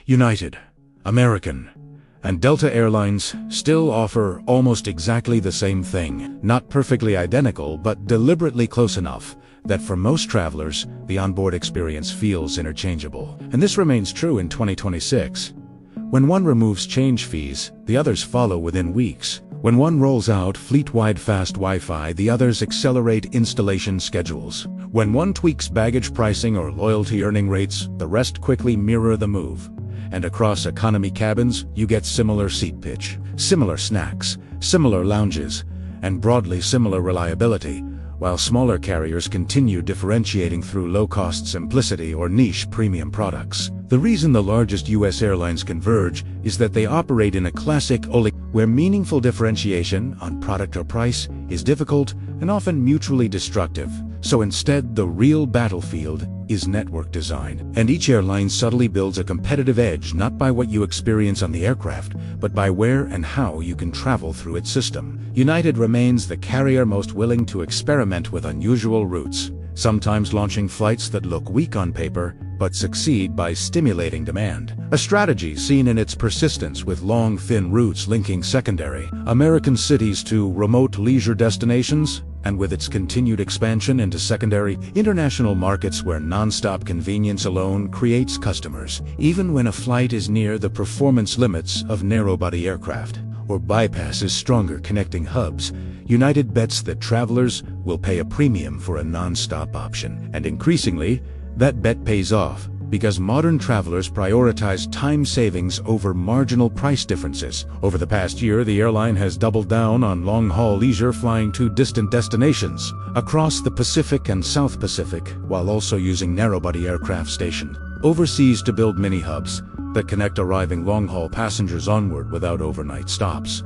United, American, and Delta Airlines still offer almost exactly the same thing. Not perfectly identical, but deliberately close enough that for most travelers, the onboard experience feels interchangeable. And this remains true in 2026. When one removes change fees, the others follow within weeks. When one rolls out fleet-wide fast Wi-Fi, the others accelerate installation schedules. When one tweaks baggage pricing or loyalty earning rates, the rest quickly mirror the move. And across economy cabins, you get similar seat pitch, similar snacks, similar lounges, and broadly similar reliability, while smaller carriers continue differentiating through low-cost simplicity or niche premium products. The reason the largest U.S. airlines converge is that they operate in a classic oligopoly, where meaningful differentiation on product or price is difficult and often mutually destructive. So instead, the real battlefield is network design. And each airline subtly builds a competitive edge not by what you experience on the aircraft, but by where and how you can travel through its system. United remains the carrier most willing to experiment with unusual routes, sometimes launching flights that look weak on paper, but succeed by stimulating demand. A strategy seen in its persistence with long, thin routes linking secondary American cities to remote leisure destinations, and with its continued expansion into secondary international markets where non-stop convenience alone creates customers, even when a flight is near the performance limits of narrow-body aircraft, or bypasses stronger connecting hubs. United bets that travelers will pay a premium for a non-stop option. And increasingly, that bet pays off, because modern travelers prioritize time savings over marginal price differences. Over the past year, the airline has doubled down on long-haul leisure, flying to distant destinations across the Pacific and South Pacific, while also using narrow-body aircraft stationed overseas to build mini-hubs that connect arriving long-haul passengers onward without overnight stops,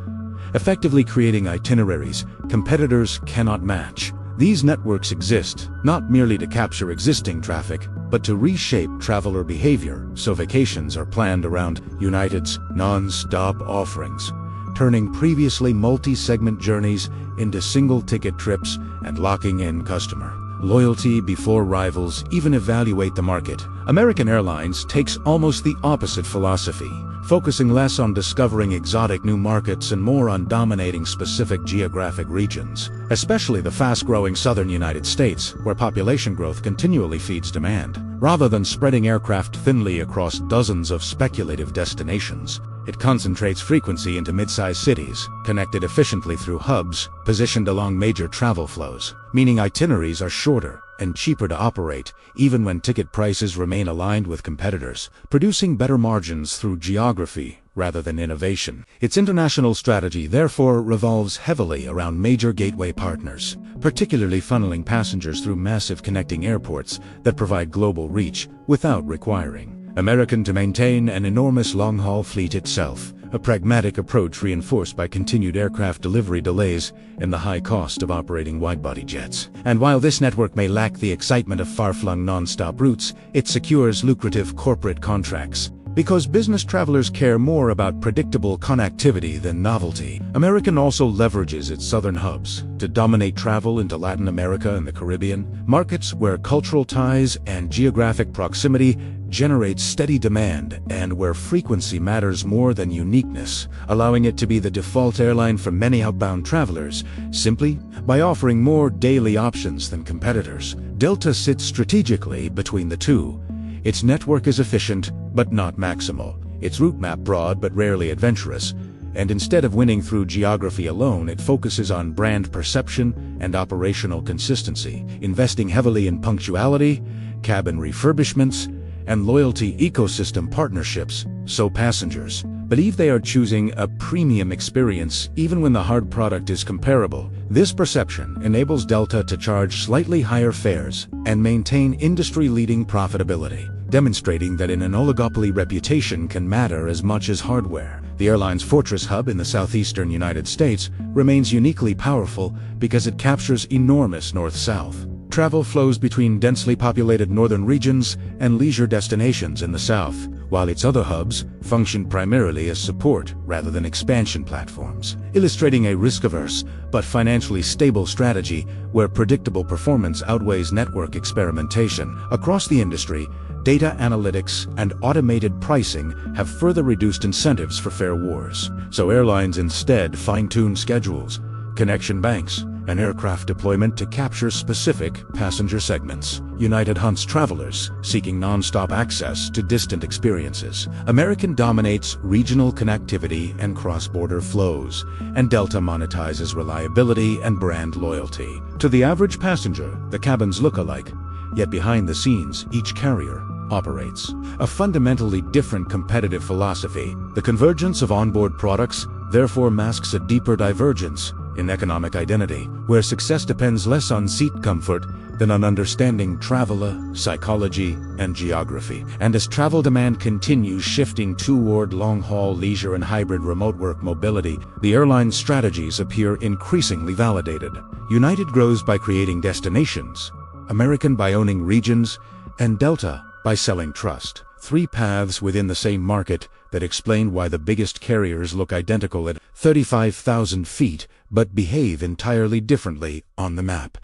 effectively creating itineraries competitors cannot match. These networks exist not merely to capture existing traffic, but to reshape traveler behavior, so vacations are planned around United's non-stop offerings, turning previously multi-segment journeys into single-ticket trips and locking in customer loyalty before rivals even evaluate the market. American Airlines takes almost the opposite philosophy, focusing less on discovering exotic new markets and more on dominating specific geographic regions, especially the fast-growing southern United States, where population growth continually feeds demand. Rather than spreading aircraft thinly across dozens of speculative destinations, it concentrates frequency into mid-sized cities, connected efficiently through hubs positioned along major travel flows, meaning itineraries are shorter and cheaper to operate, even when ticket prices remain aligned with competitors, producing better margins through geography rather than innovation. Its international strategy therefore revolves heavily around major gateway partners, particularly funneling passengers through massive connecting airports that provide global reach without requiring American to maintain an enormous long-haul fleet itself, a pragmatic approach reinforced by continued aircraft delivery delays and the high cost of operating wide-body jets. And while this network may lack the excitement of far-flung non-stop routes, it secures lucrative corporate contracts, because business travelers care more about predictable connectivity than novelty. American also leverages its southern hubs to dominate travel into Latin America and the Caribbean, markets where cultural ties and geographic proximity generate steady demand and where frequency matters more than uniqueness, allowing it to be the default airline for many outbound travelers, simply by offering more daily options than competitors. Delta sits strategically between the two. Its network is efficient, but not maximal. Its route map broad, but rarely adventurous. And instead of winning through geography alone, it focuses on brand perception and operational consistency, investing heavily in punctuality, cabin refurbishments, and loyalty ecosystem partnerships, so passengers believe they are choosing a premium experience even when the hard product is comparable. This perception enables Delta to charge slightly higher fares and maintain industry-leading profitability, demonstrating that in an oligopoly, reputation can matter as much as hardware. The airline's fortress hub in the southeastern United States remains uniquely powerful because it captures enormous north-south travel flows between densely populated northern regions and leisure destinations in the south, while its other hubs function primarily as support rather than expansion platforms, illustrating a risk-averse but financially stable strategy where predictable performance outweighs network experimentation. Across the industry, data analytics and automated pricing have further reduced incentives for fare wars. So airlines instead fine-tune schedules, connection banks, and aircraft deployment to capture specific passenger segments. United hunts travelers seeking non-stop access to distant experiences. American dominates regional connectivity and cross-border flows, and Delta monetizes reliability and brand loyalty. To the average passenger, the cabins look alike, yet behind the scenes, each carrier operates a fundamentally different competitive philosophy. The convergence of onboard products therefore masks a deeper divergence in economic identity, where success depends less on seat comfort than on understanding traveler psychology and geography. And as travel demand continues shifting toward long-haul leisure and hybrid remote work mobility, the airline strategies appear increasingly validated. United grows by creating destinations, American by owning regions, and Delta by selling trust. Three paths within the same market that explain why the biggest carriers look identical at 35,000 feet but behave entirely differently on the map.